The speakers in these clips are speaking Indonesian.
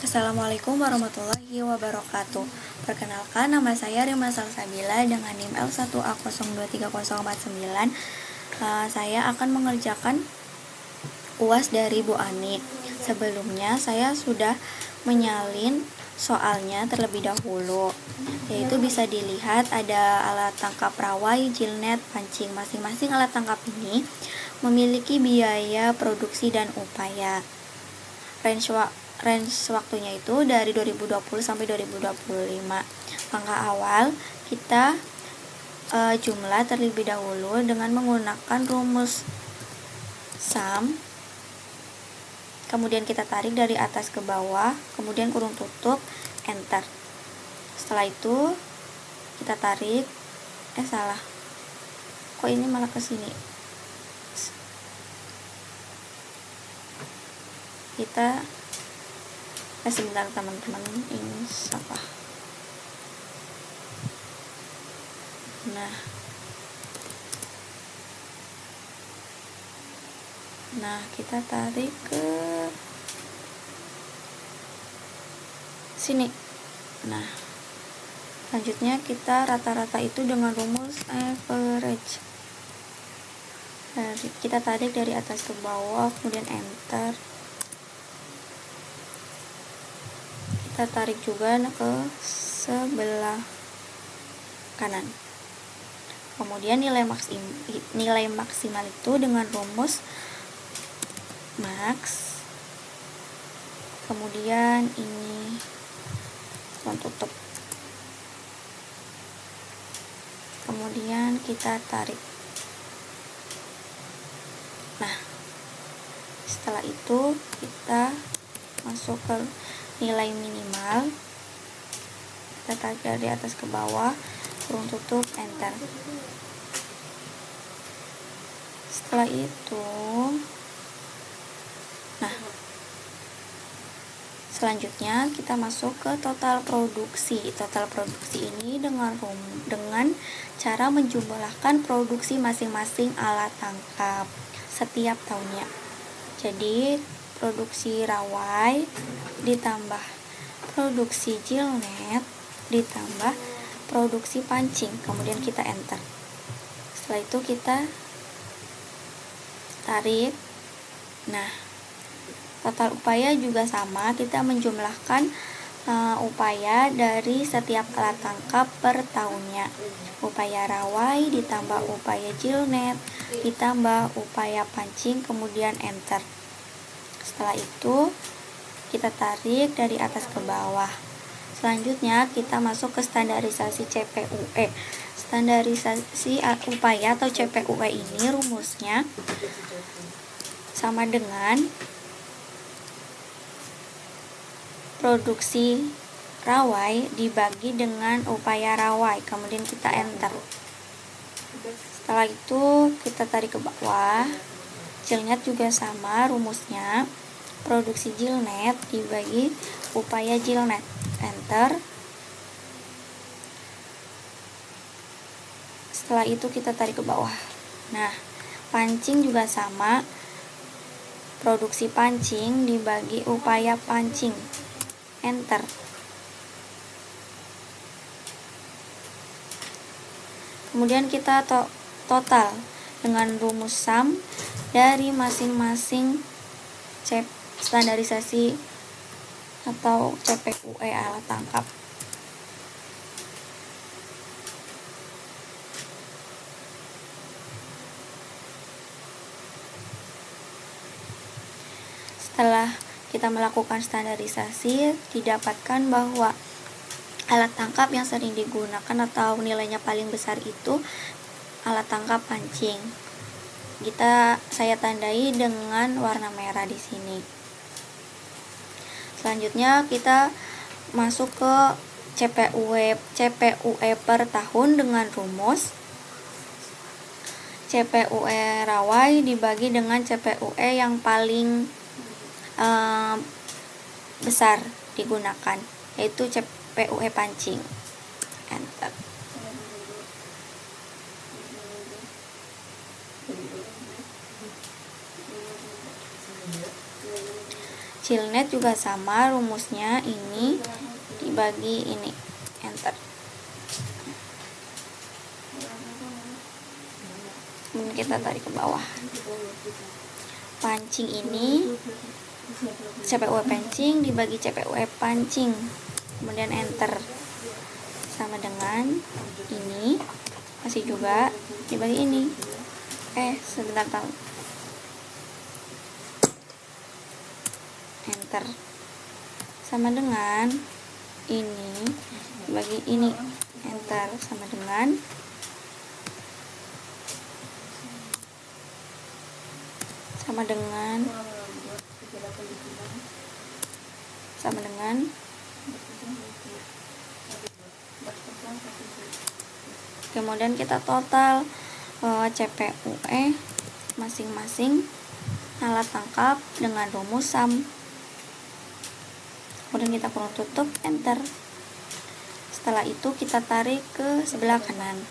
Assalamualaikum warahmatullahi wabarakatuh. Perkenalkan, nama saya Rima Salsabila dengan NIM L1A023049. Saya akan mengerjakan UAS dari Bu Ani. Sebelumnya saya sudah menyalin soalnya terlebih dahulu, yaitu bisa dilihat ada alat tangkap rawai, jilnet, pancing. Masing-masing alat tangkap ini memiliki biaya produksi dan upaya. Range waktunya itu dari 2020 sampai 2025. Langkah awal kita jumlah terlebih dahulu dengan menggunakan rumus sum. Kemudian kita tarik dari atas ke bawah, kemudian kurung tutup, enter. Setelah itu kita tarik, salah. Kok ini malah ke sini? Kita sebentar teman-teman, ini apa? Nah, kita tarik ke sini. Nah, selanjutnya kita rata-rata itu dengan rumus average. Kita tarik dari atas ke bawah, kemudian enter. Kita tarik juga ke sebelah kanan. Kemudian nilai maksimal itu dengan rumus max. Kemudian ini tutup. Kemudian kita tarik. Nah, setelah itu kita masuk ke nilai minimal. Kita tarik dari atas ke bawah, kurung tutup, enter. Setelah itu, selanjutnya kita masuk ke total produksi. Total produksi ini dengan cara menjumlahkan produksi masing-masing alat tangkap setiap tahunnya. Jadi produksi rawai ditambah produksi jilnet ditambah produksi pancing, kemudian kita enter. Setelah itu kita tarik. Nah, total upaya juga sama, kita menjumlahkan upaya dari setiap alat tangkap per tahunnya. Upaya rawai ditambah upaya jilnet ditambah upaya pancing, kemudian enter. Setelah itu kita tarik dari atas ke bawah. Selanjutnya kita masuk ke standarisasi CPUE. Standarisasi upaya atau CPUE ini rumusnya sama dengan produksi rawai dibagi dengan upaya rawai, kemudian kita enter. Setelah itu kita tarik ke bawah. Jilnet juga sama rumusnya, produksi jilnet dibagi upaya jilnet, enter. Setelah itu kita tarik ke bawah. Nah, pancing juga sama, produksi pancing dibagi upaya pancing, enter. Kemudian kita total dengan rumus sum dari masing-masing standarisasi atau CPUE alat tangkap. Setelah kita melakukan standarisasi, didapatkan bahwa alat tangkap yang sering digunakan atau nilainya paling besar itu alat tangkap pancing. Saya tandai dengan warna merah di sini. Selanjutnya kita masuk ke CPUE per tahun dengan rumus CPUE rawai dibagi dengan CPUE yang paling besar digunakan, yaitu CPUE pancing, enter. Jilnet juga sama, rumusnya ini dibagi ini, enter. Kemudian kita tarik ke bawah. Pancing ini CPUE pancing dibagi CPUE pancing, kemudian enter, sama dengan ini masih juga dibagi ini. Sebentar tahu, enter, sama dengan ini dibagi ini, enter, sama dengan kemudian kita total CPUE masing-masing alat tangkap dengan rumus SAM. Kemudian kita kurung tutup, enter. Setelah itu kita tarik ke sebelah kanan.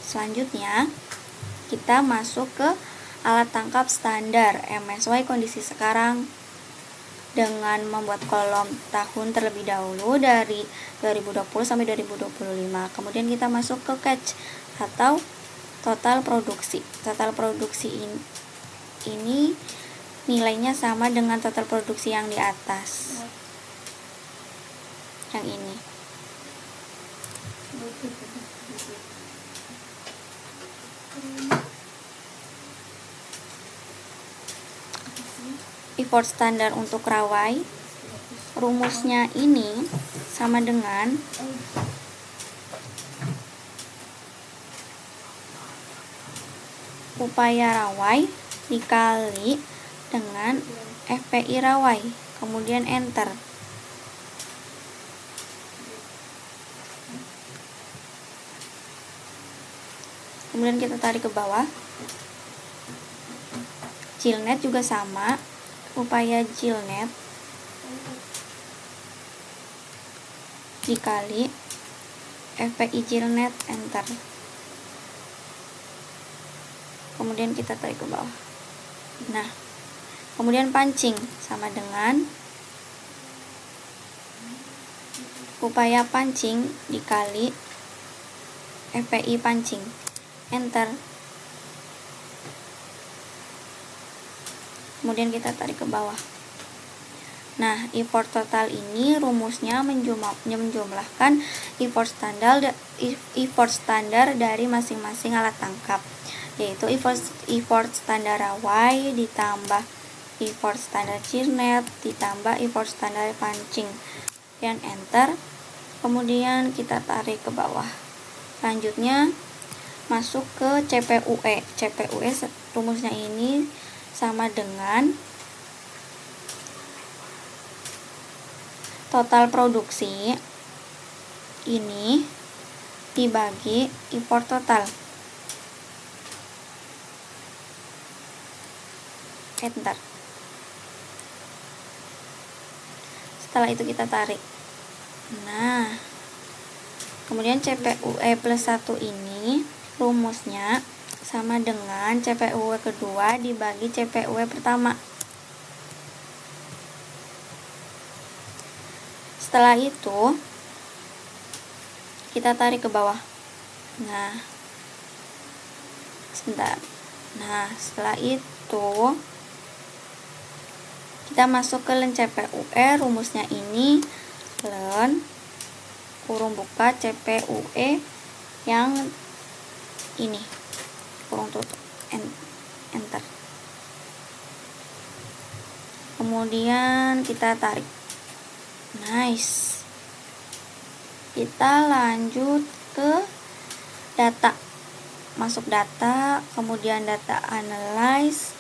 Selanjutnya kita masuk ke alat tangkap standar MSY kondisi sekarang dengan membuat kolom tahun terlebih dahulu dari 2020 sampai 2025. Kemudian kita masuk ke catch atau total produksi. Total produksi ini nilainya sama dengan total produksi yang di atas, yang ini. Effort standar untuk Rawai, rumusnya ini sama dengan upaya Rawai dikali dengan FPI Rawai, kemudian enter. Kemudian kita tarik ke bawah. Jilnet juga sama, upaya Jilnet dikali FPI Jilnet, enter. Kemudian kita tarik ke bawah. Nah, kemudian pancing sama dengan upaya pancing dikali FPI pancing, enter. Kemudian kita tarik ke bawah. Nah, effort total ini rumusnya menjumlahkan effort standar dari masing-masing alat tangkap, yaitu effort standar Rawai ditambah effort standar Jilnet ditambah effort standar pancing, dan enter. Kemudian kita tarik ke bawah. Selanjutnya masuk ke CPUE. CPUE rumusnya ini sama dengan total produksi ini dibagi import total, enter. Setelah itu kita tarik. Nah, kemudian CPUE plus 1 ini rumusnya sama dengan CPUE kedua dibagi CPUE pertama. Setelah itu kita tarik ke bawah. Nah, sebentar. Nah, setelah itu kita masuk ke len CPUE, rumusnya ini len kurung buka CPUE yang ini kurung tutup, enter. Kemudian kita tarik. Nice. Kita lanjut ke data. Masuk data, kemudian data analyze.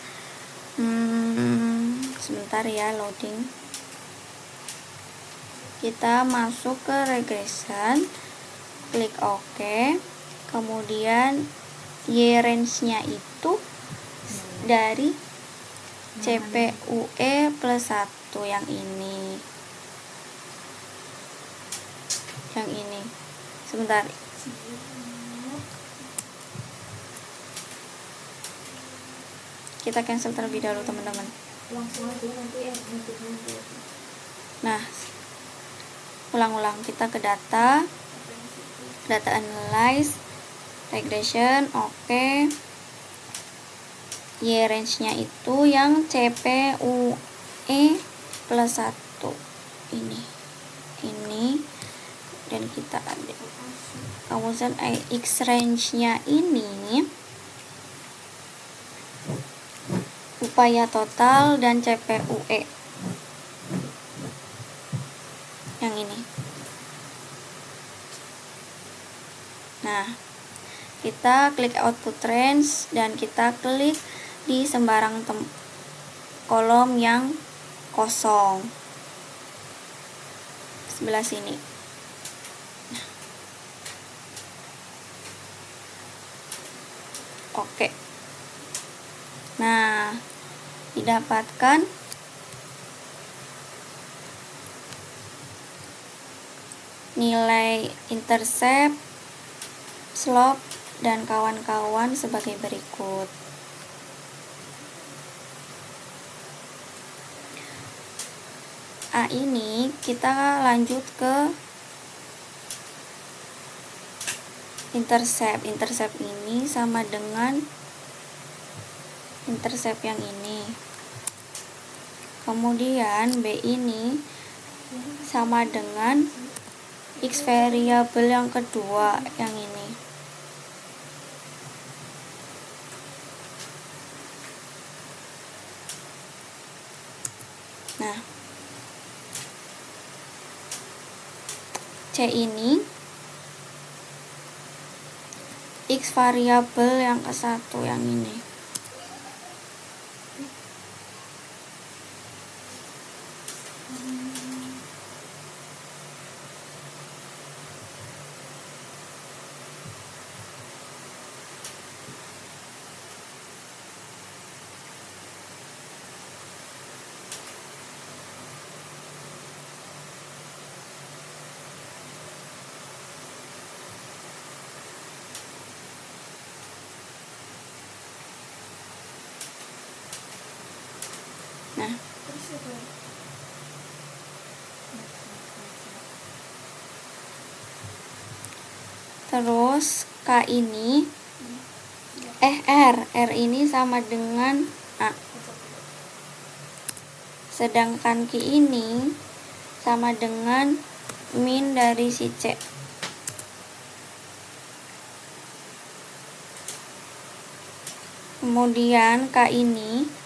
Sebentar ya, loading. Kita masuk ke regression, klik OK. Kemudian Y range-nya itu dari CPUE plus 1 yang ini. Yang ini. Sebentar. kita cancel terlebih dahulu teman-teman. Nah, ulang-ulang, kita ke data analyze, regression, oke. Y range nya itu yang CPUE plus 1 ini dan kita ada kemudian X range nya ini upaya total dan CPUE yang ini. Nah, kita klik output range dan kita klik di sembarang kolom yang kosong sebelah sini. Oke. Nah, didapatkan nilai intercept, slope, dan kawan-kawan sebagai berikut. Ini kita lanjut ke intercept. Intercept ini sama dengan intercept yang ini. Kemudian B ini sama dengan X variabel yang kedua yang ini. Nah, C ini X variabel yang ke satu yang ini. Nah, terus K ini R ini sama dengan A, sedangkan Q ini sama dengan min dari si C. Kemudian K ini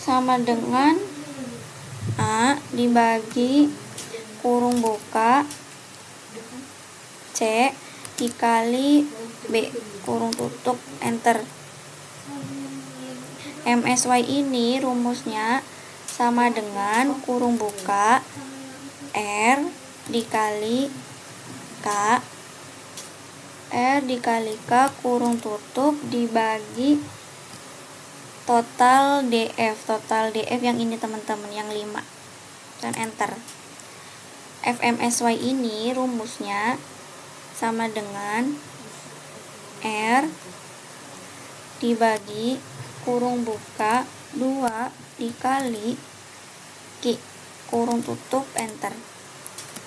sama dengan A dibagi kurung buka C dikali B kurung tutup, enter. MSY ini rumusnya sama dengan kurung buka R dikali K kurung tutup dibagi total DF yang ini teman-teman, yang 5, dan enter. FMSY ini rumusnya sama dengan R dibagi kurung buka 2 dikali Q kurung tutup, enter.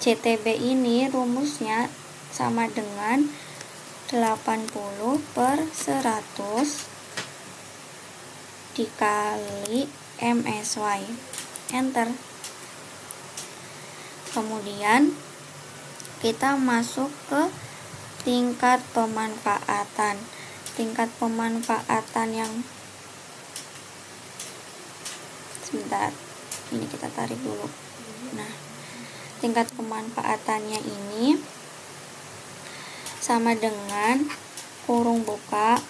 CTB ini rumusnya sama dengan 80/100 dikali MSY, enter. Kemudian kita masuk ke tingkat pemanfaatan. Tingkat pemanfaatan yang sebentar, ini kita tarik dulu. Nah, tingkat pemanfaatannya ini sama dengan kurung buka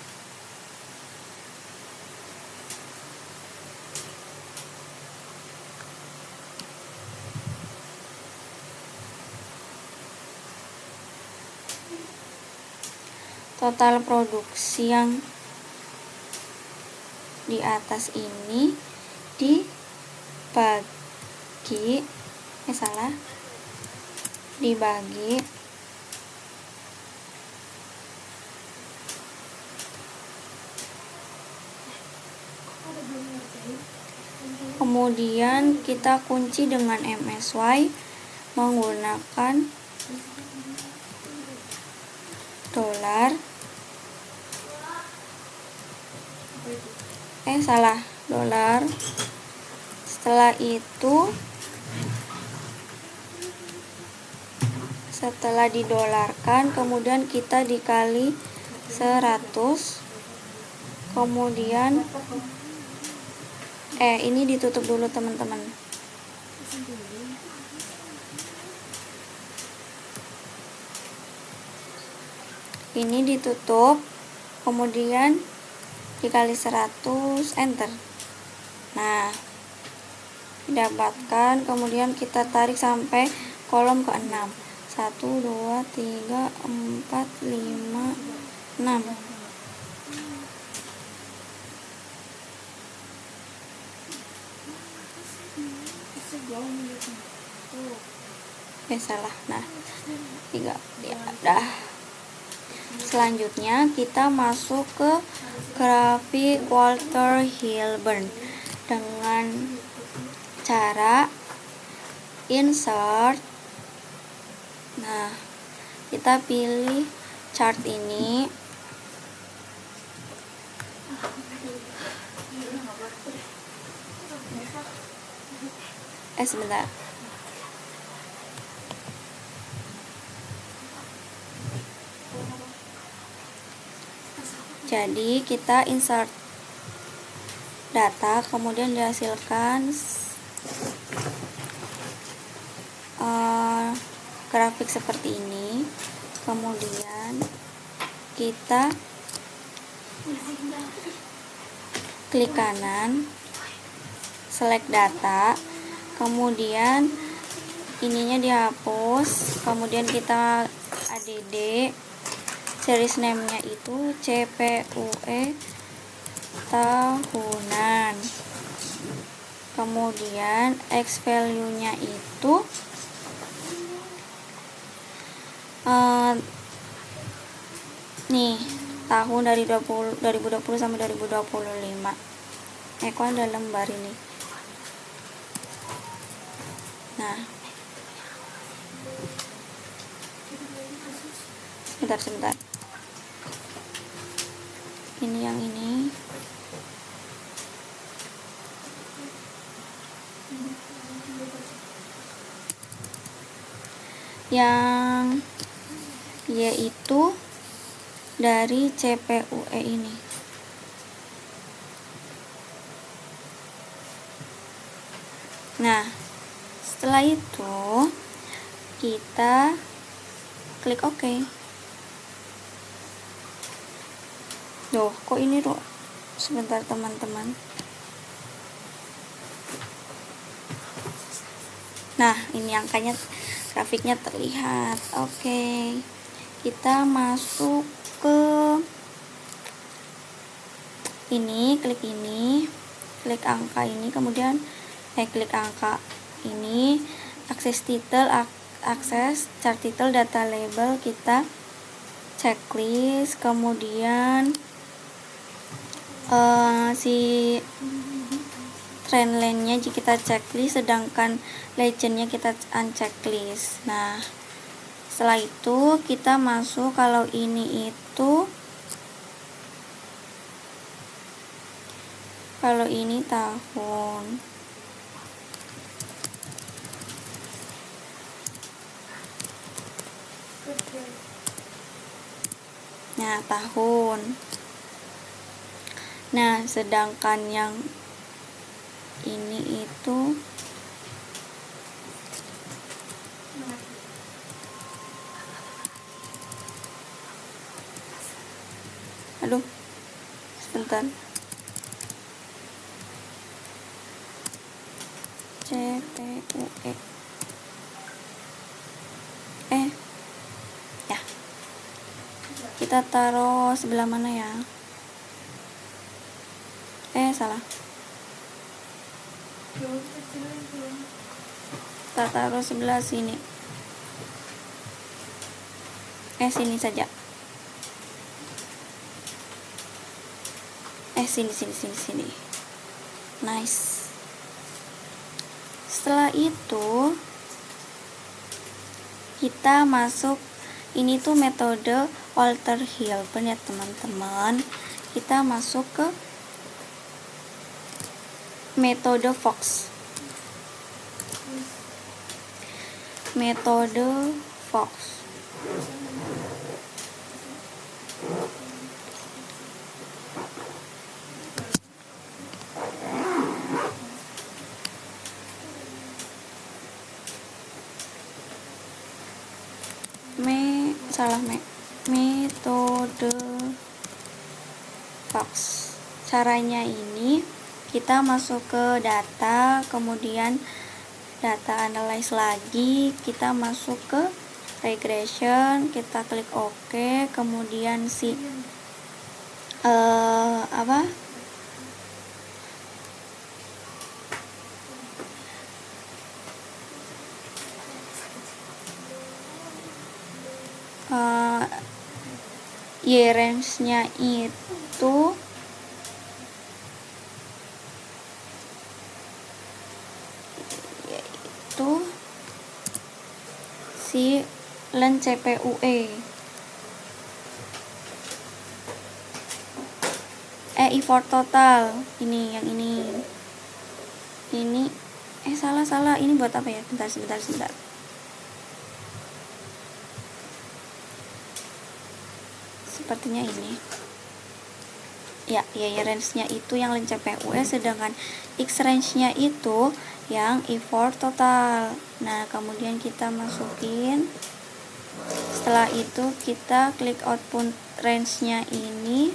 total produksi yang di atas ini dibagi Kemudian kita kunci dengan MSY menggunakan dolar. Dolar. Setelah itu, setelah didolarkan, kemudian kita dikali 100. Kemudian ini ditutup dulu teman-teman. Ini ditutup, kemudian dikali 100, enter. Nah, didapatkan, kemudian kita tarik sampai kolom ke-6. 1, 2, 3, 4, 5, 6. Salah. Nah, 3. Ya, dah. Selanjutnya kita masuk ke grafik Walter Hilburn dengan cara insert. Nah, kita pilih chart ini. Sebentar. Jadi kita insert data, kemudian dihasilkan grafik seperti ini. Kemudian kita klik kanan, select data, kemudian ininya dihapus, kemudian kita add, series name-nya itu CPUE tahunan, kemudian X value-nya itu nih tahun dari 2020 sampai 2025. Kok ada lembar ini. Nah, sebentar. Ini yang ini. Yang yaitu dari CPUE ini. Nah, setelah itu kita klik OK. Loh, kok ini tuh? Sebentar teman-teman. Nah, ini angkanya, grafiknya terlihat. Oke. Kita masuk ke ini, klik angka ini, kemudian klik angka ini, akses title, akses chart title, data label, kita checklist, kemudian si trend line-nya kita checklist, sedangkan legend-nya kita unchecklist. Nah, setelah itu kita masuk, kalau ini itu, kalau ini tahun. Nah, tahun. Nah, sedangkan yang ini itu sebentar. CPUE. Ya. Kita taruh sebelah mana ya? Salah. Kita taruh sebelah sini. Sini saja. Sini. Nice. Setelah itu kita masuk, ini tuh metode Walter Hilton ya teman-teman. Kita masuk ke metode Fox. Metode Fox. Metode Fox. Caranya ini kita masuk ke data, kemudian data analyze lagi, kita masuk ke regression, kita klik OK, kemudian si range-nya itu si len CPUE effort total, ini yang ini salah ini buat apa ya, sebentar sepertinya ini ya range-nya itu yang len CPUE, sedangkan X range-nya itu yang effort total. Nah, kemudian kita masukin, setelah itu kita klik output range-nya ini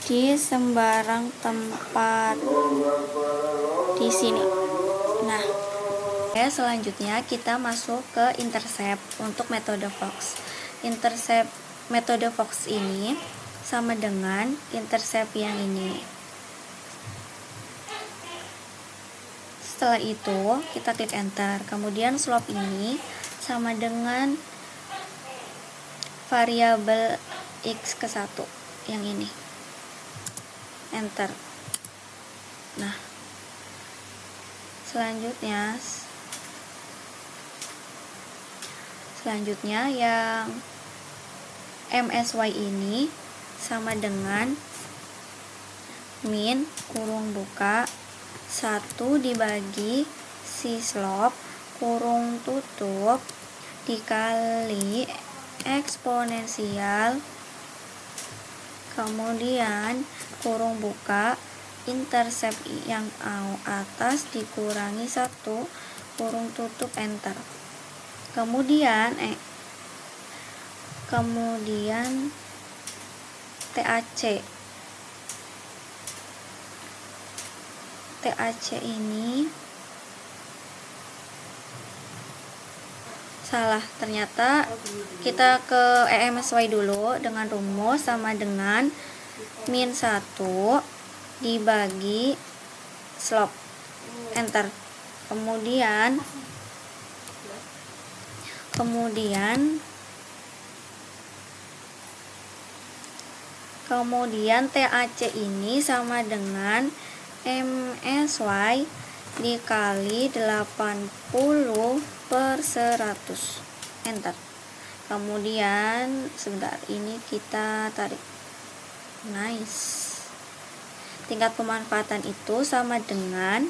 di sembarang tempat di sini. Nah, selanjutnya kita masuk ke intercept untuk metode Fox. Intercept metode Fox ini sama dengan intercept yang ini. Setelah itu kita klik enter, kemudian slope ini sama dengan variabel x ke 1 yang ini, enter. Nah, selanjutnya yang MSY ini sama dengan min kurung buka 1 dibagi si slope kurung tutup dikali eksponensial, kemudian kurung buka intercept yang atas dikurangi 1 kurung tutup, enter. Kemudian TAC ini salah, ternyata kita ke MSY dulu dengan rumus sama dengan min 1 dibagi slope, enter. Kemudian TAC ini sama dengan MSY dikali 80/100, enter. Kemudian sebentar, ini kita tarik. Nice. Tingkat pemanfaatan itu sama dengan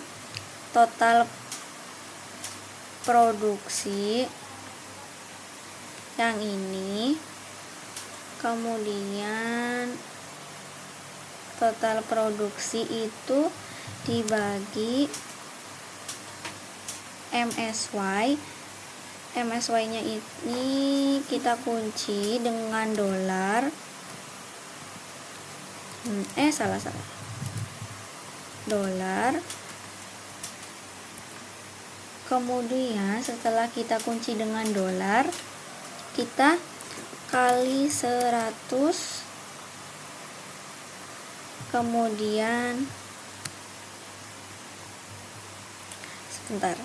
total produksi yang ini, kemudian total produksi itu dibagi MSY nya ini kita kunci dengan dolar, dolar. Kemudian setelah kita kunci dengan dolar, kita kali 100, kemudian sebentar,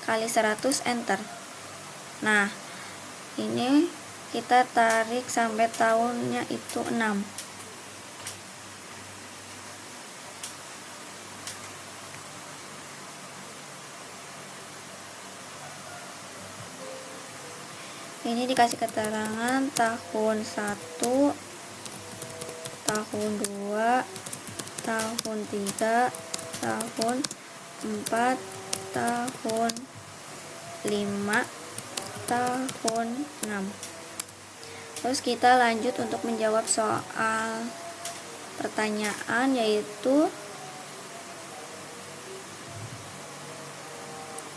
kali 100, enter. Nah, ini kita tarik sampai tahunnya itu 6. Ini dikasih keterangan tahun 1, tahun 2, tahun 3, tahun 4, tahun 5, tahun 6. Terus kita lanjut untuk menjawab soal pertanyaan, yaitu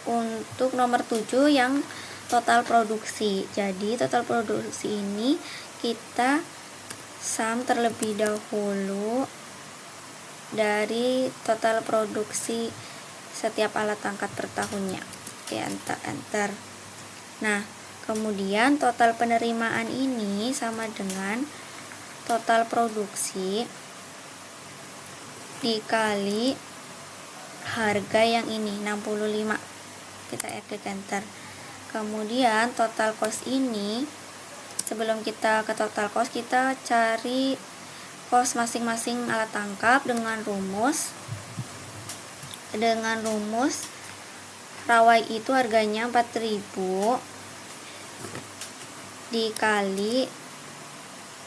untuk nomor 7 yang total produksi. Jadi total produksi ini kita sum terlebih dahulu dari total produksi setiap alat tangkap per tahunnya. Oke, enter. Nah, kemudian total penerimaan ini sama dengan total produksi dikali harga yang ini 65. Kita klik enter. Kemudian total cost ini, sebelum kita ke total cost, kita cari cost masing-masing alat tangkap dengan rumus rawai itu harganya 4.000 dikali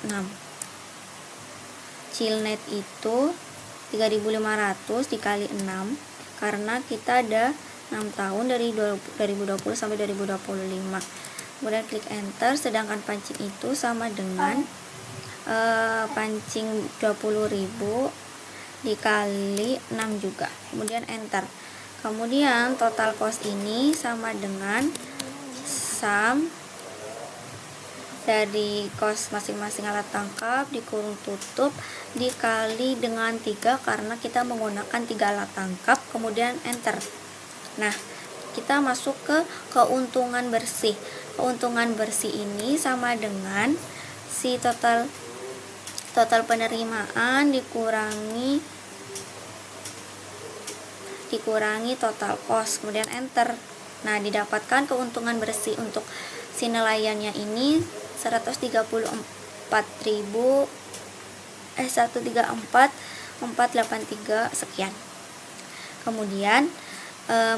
6. Chillnet itu 3.500 dikali 6, karena kita ada 6 tahun dari 2020 sampai 2025. Kemudian klik enter, sedangkan pancing itu sama dengan pancing 20.000 dikali 6 juga. Kemudian enter. Kemudian total cost ini sama dengan sum dari cost masing-masing alat tangkap dikurung tutup dikali dengan 3, karena kita menggunakan 3 alat tangkap. Kemudian enter. Nah, kita masuk ke keuntungan bersih. Keuntungan bersih ini sama dengan si total penerimaan dikurangi total cost. Kemudian enter. Nah, didapatkan keuntungan bersih untuk si nelayannya ini 134.483 sekian. Kemudian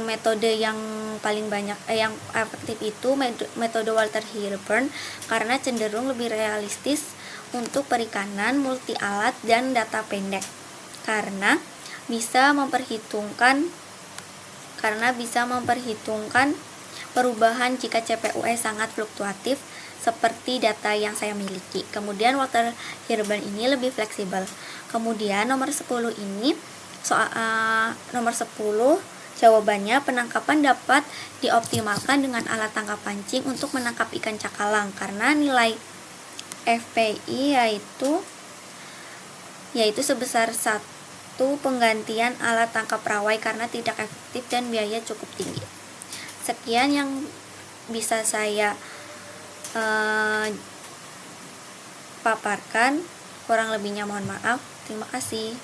metode yang paling banyak yang efektif itu metode Walter Hilburn, karena cenderung lebih realistis untuk perikanan multi alat dan data pendek, karena bisa memperhitungkan perubahan jika CPUE sangat fluktuatif seperti data yang saya miliki. Kemudian Walter Hilburn ini lebih fleksibel. Kemudian nomor 10 ini nomor 10 jawabannya, penangkapan dapat dioptimalkan dengan alat tangkap pancing untuk menangkap ikan cakalang, karena nilai FPI yaitu sebesar 1 penggantian alat tangkap rawai karena tidak efektif dan biaya cukup tinggi. Sekian yang bisa saya paparkan, kurang lebihnya mohon maaf. Terima kasih.